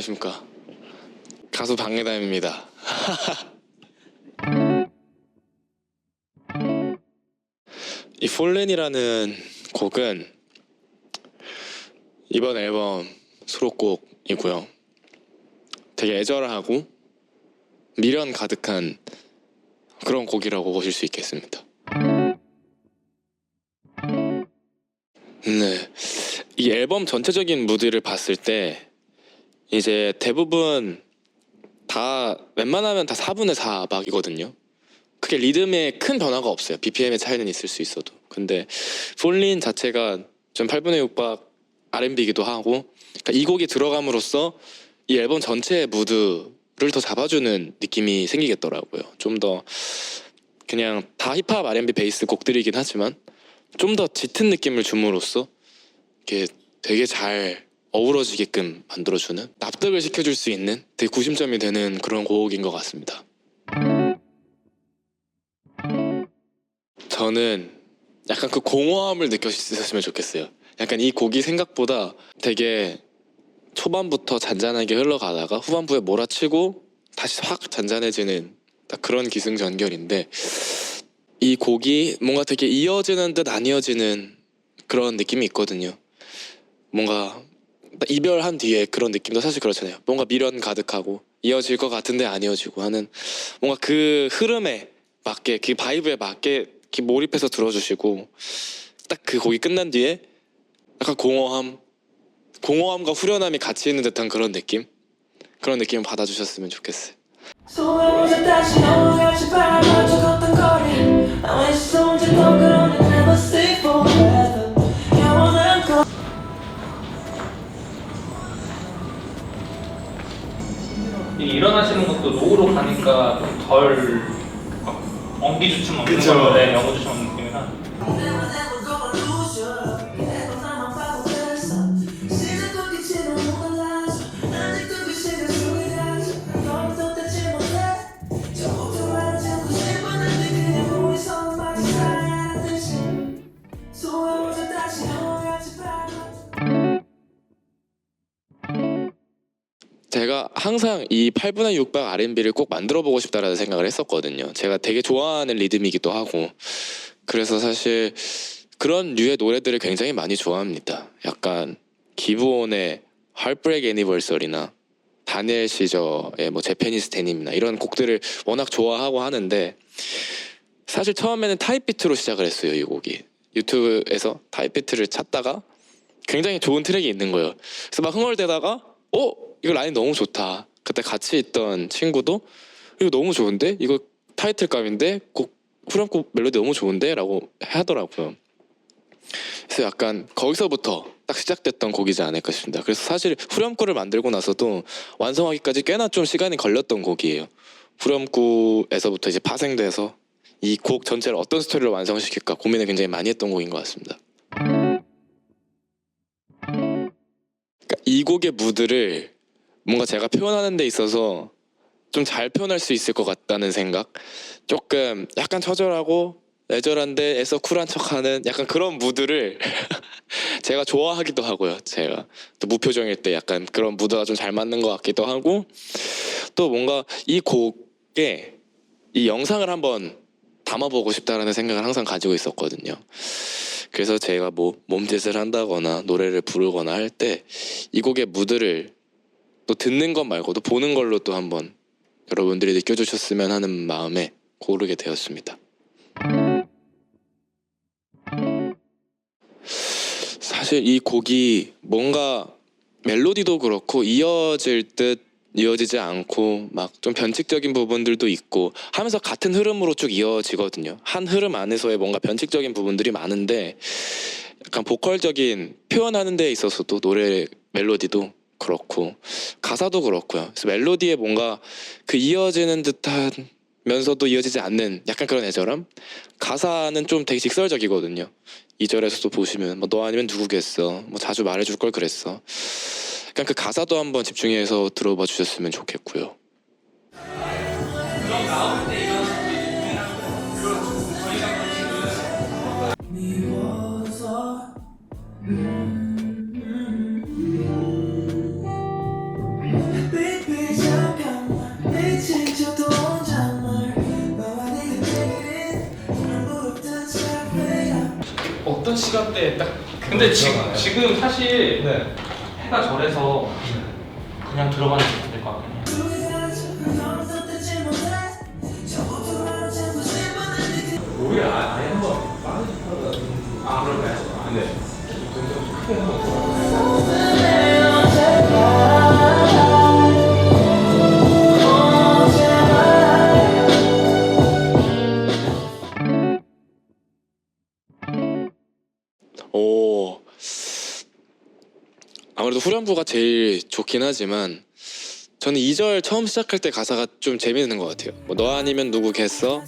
안녕하십니까. 가수 박예담입니다. 이 폴렌이라는 곡은 이번 앨범 수록곡이고요. 되게 애절하고 미련 가득한 그런 곡이라고 보실 수 있겠습니다. 네, 이 앨범 전체적인 무드를 봤을 때 이제 대부분 다 웬만하면 다 4분의 4 박이거든요. 그게 리듬에 큰 변화가 없어요. BPM의 차이는 있을 수 있어도. 근데 폴린 자체가 좀 8분의 6박 R&B이기도 하고, 그러니까 이 곡이 들어감으로써 이 앨범 전체의 무드를 더 잡아주는 느낌이 생기겠더라고요. 좀 더 그냥 다 힙합 R&B 베이스 곡들이긴 하지만 좀 더 짙은 느낌을 줌으로써 이게 되게 잘 어우러지게끔 만들어주는, 납득을 시켜줄 수 있는 되게 구심점이 되는 그런 곡인 것 같습니다. 저는 약간 그 공허함을 느꼈으면 좋겠어요. 약간 이 곡이 생각보다 되게 초반부터 잔잔하게 흘러가다가 후반부에 몰아치고 다시 확 잔잔해지는 딱 그런 기승전결인데, 이 곡이 뭔가 되게 이어지는 듯 안 이어지는 그런 느낌이 있거든요. 뭔가 이별한 뒤에 그런 느낌도 사실 그렇잖아요. 뭔가 미련 가득하고 이어질 것 같은데 안 이어지고 하는, 뭔가 그 흐름에 맞게, 그 바이브에 맞게 이렇게 몰입해서 들어주시고, 딱 그 곡이 끝난 뒤에 약간 공허함과 후련함이 같이 있는 듯한 그런 느낌? 그런 느낌을 받아주셨으면 좋겠어요. 소외로서 다시 너같이 바라봐줘 걷던 거리 나의 손짓 덩그러니 never say forever 영원한 거. 일어나시는 것도 노후로 가니까 좀 덜 엉기주춤 없는 건데 영어주춤 없는 느낌이라. 제가 항상 이 8분의 6박 R&B를 꼭 만들어보고 싶다라는 생각을 했었거든요. 제가 되게 좋아하는 리듬이기도 하고, 그래서 사실 그런 류의 노래들을 굉장히 많이 좋아합니다. 약간 기브온의 Heartbreak Anniversary나 다니엘 시저의 뭐 제페니스 데님이나 이런 곡들을 워낙 좋아하고 하는데, 사실 처음에는 타입비트로 시작을 했어요. 이 곡이 유튜브에서 타입비트를 찾다가 굉장히 좋은 트랙이 있는 거예요. 그래서 막 흥얼대다가 이거 라인 너무 좋다. 그때 같이 있던 친구도 이거 너무 좋은데? 이거 타이틀감인데? 곡 후렴구 멜로디 너무 좋은데? 라고 하더라고요. 그래서 약간 거기서부터 딱 시작됐던 곡이지 않을까 싶습니다. 그래서 사실 후렴구를 만들고 나서도 완성하기까지 꽤나 좀 시간이 걸렸던 곡이에요. 후렴구에서부터 이제 파생돼서 이 곡 전체를 어떤 스토리로 완성시킬까 고민을 굉장히 많이 했던 곡인 것 같습니다. 그러니까 이 곡의 무드를 뭔가 제가 표현하는 데 있어서 좀 잘 표현할 수 있을 것 같다는 생각, 조금 약간 처절하고 애절한데 애써 쿨한 척하는 약간 그런 무드를 제가 좋아하기도 하고요. 제가 또 무표정일 때 약간 그런 무드가 좀 잘 맞는 것 같기도 하고, 또 뭔가 이 곡에 이 영상을 한번 담아보고 싶다라는 생각을 항상 가지고 있었거든요. 그래서 제가 뭐 몸짓을 한다거나 노래를 부르거나 할 때 이 곡의 무드를 또 듣는 것 말고도 보는 걸로 또 한번 여러분들이 느껴주셨으면 하는 마음에 고르게 되었습니다. 사실 이 곡이 뭔가 멜로디도 그렇고 이어질 듯 이어지지 않고 막 좀 변칙적인 부분들도 있고 하면서 같은 흐름으로 쭉 이어지거든요. 한 흐름 안에서의 뭔가 변칙적인 부분들이 많은데, 약간 보컬적인 표현하는 데 있어서도 노래 멜로디도 그렇고 가사도 그렇고요. 그래서 멜로디에 뭔가 그 이어지는 듯한 면서도 이어지지 않는 약간 그런 애절함? 가사는 좀 되게 직설적이거든요. 2절에서도 보시면 뭐 너 아니면 누구겠어, 뭐 자주 말해줄 걸 그랬어. 약간 그 가사도 한번 집중해서 들어봐 주셨으면 좋겠고요. 미워서 저도 혼잣말 너와 네가 내일은 난 부럽던 사회야. 어떤 시간대에 딱 근데 지금 사실 네. 해가 절해서 그냥 들어가는 게 될 것 같긴 해요. 너무 덧대지 못해 저부터 바로 잡고 싶었는데 우리 아예 한번 빠르게 아 그럴까요? 네. 굉장히 크게 한번 오, 아무래도 후렴구가 제일 좋긴 하지만 저는 2절 처음 시작할 때 가사가 좀 재밌는 것 같아요. 뭐 너 아니면 누구겠어?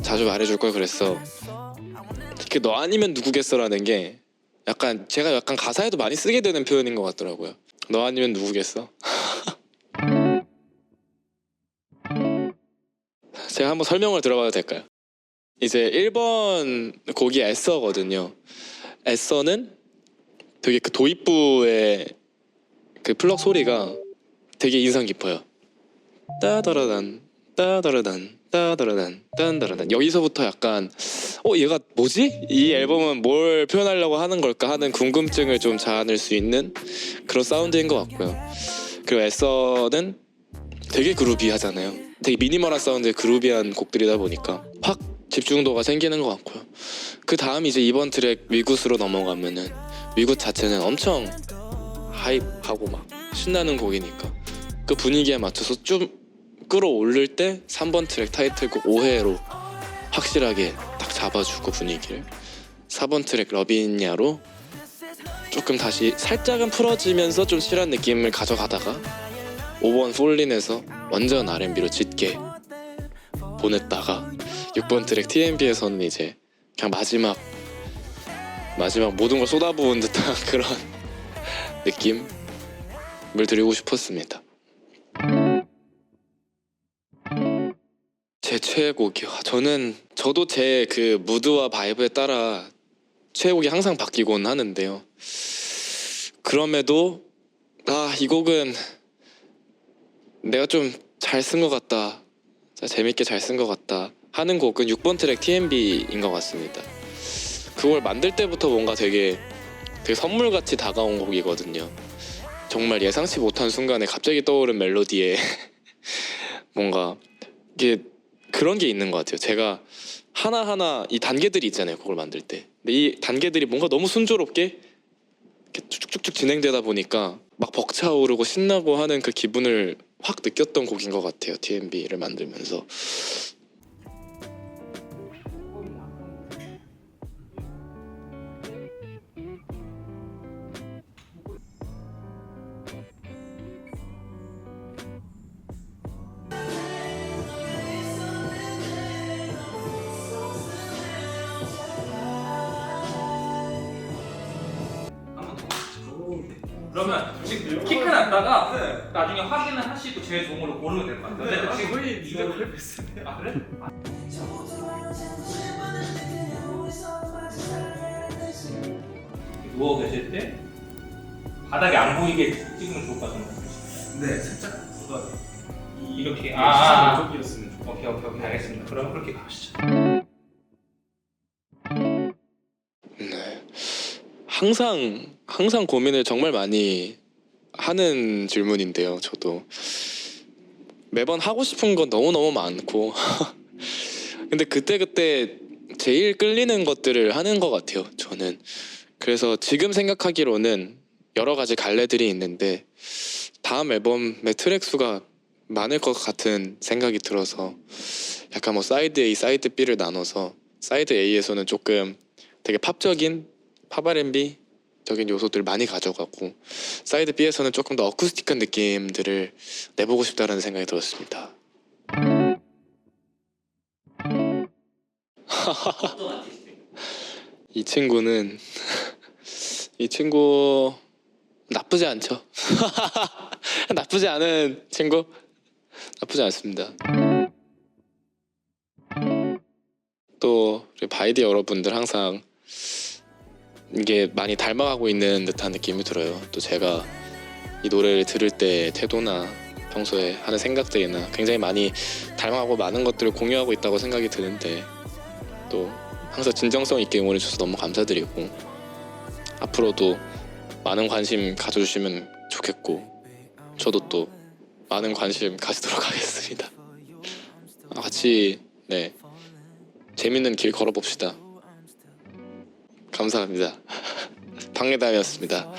자주 말해줄 걸 그랬어. 그 너 아니면 누구겠어라는 게 약간 제가 약간 가사에도 많이 쓰게 되는 표현인 것 같더라고요. 너 아니면 누구겠어? 제가 한번 설명을 들어봐도 될까요? 이제 1번 곡이 애써거든요. 애써는 되게 그 도입부의 그 플럭 소리가 되게 인상 깊어요. 따다라단 따다라단 따다라단 딴다라단. 여기서부터 약간 얘가 뭐지? 이 앨범은 뭘 표현하려고 하는 걸까 하는 궁금증을 좀 자아낼 수 있는 그런 사운드인 것 같고요. 그리고 애써는 되게 그루비하잖아요. 되게 미니멀한 사운드의 그루비한 곡들이다 보니까 확 집중도가 생기는 것 같고요. 그 다음 이제 이번 트랙 위굿으로 넘어가면은 위굿 자체는 엄청 하이프하고 막 신나는 곡이니까 그 분위기에 맞춰서 좀 끌어올릴 때 3번 트랙 타이틀곡 오해로 확실하게 딱 잡아주고 분위기를 4번 트랙 러비냐로 조금 다시 살짝은 풀어지면서 좀 실한 느낌을 가져가다가 5번 폴린에서 완전 R&B로 짙게 보냈다가 6번 트랙 TMB에서는 이제 그냥 마지막 모든 걸 쏟아부은 듯한 그런 느낌을 드리고 싶었습니다. 제 최애곡이요. 저도 제 그 무드와 바이브에 따라 최애곡이 항상 바뀌곤 하는데요. 그럼에도 이 곡은 내가 좀 잘 쓴 것 같다, 재밌게 잘 쓴 것 같다 하는 곡은 6번 트랙 TMB인 것 같습니다. 그걸 만들 때부터 뭔가 되게 선물같이 다가온 곡이거든요. 정말 예상치 못한 순간에 갑자기 떠오른 멜로디에 뭔가 이게 그런 게 있는 것 같아요. 제가 하나하나 이 단계들이 있잖아요, 곡을 만들 때. 근데 이 단계들이 뭔가 너무 순조롭게 이렇게 쭉쭉쭉 진행되다 보니까 막 벅차오르고 신나고 하는 그 기분을 확 느꼈던 곡인 것 같아요. TMB를 만들면서. 그러면 지금 키크 났다가 나중에 확인을 하시고 제일 좋은 걸로 고르면 될 것 같아요. 근데 지금 거의 네가 그걸 비슷해. 아 그래? 누워 계실 때 바닥이 안 보이게 찍으면 좋을 것 같은데. 네, 살짝 누가 이렇게 시선 왼쪽이었으면 좋겠어요. 오케이 알겠습니다. 그럼 그렇게 가시죠. 네. 항상 고민을 정말 많이 하는 질문인데요. 저도 매번 하고 싶은 건 너무너무 많고 근데 그때 제일 끌리는 것들을 하는 것 같아요, 저는. 그래서 지금 생각하기로는 여러 가지 갈래들이 있는데 다음 앨범의 트랙 수가 많을 것 같은 생각이 들어서 약간 뭐 사이드 A, 사이드 B를 나눠서 사이드 A에서는 조금 되게 팝적인 팝 R&B 적인 요소들 많이 가져가고 사이드 B에서는 조금 더 어쿠스틱한 느낌들을 내보고 싶다라는 생각이 들었습니다. 이 친구 나쁘지 않죠. 나쁘지 않은 친구? 나쁘지 않습니다. 또 우리 바이디 여러분들 항상 이게 많이 닮아가고 있는 듯한 느낌이 들어요. 또 제가 이 노래를 들을 때 태도나 평소에 하는 생각들이나 굉장히 많이 닮아가고 많은 것들을 공유하고 있다고 생각이 드는데 또 항상 진정성 있게 응원해 주셔서 너무 감사드리고 앞으로도 많은 관심 가져주시면 좋겠고 저도 또 많은 관심 가지도록 하겠습니다. 같이 네 재밌는 길 걸어봅시다. 감사합니다. 박예담이었습니다.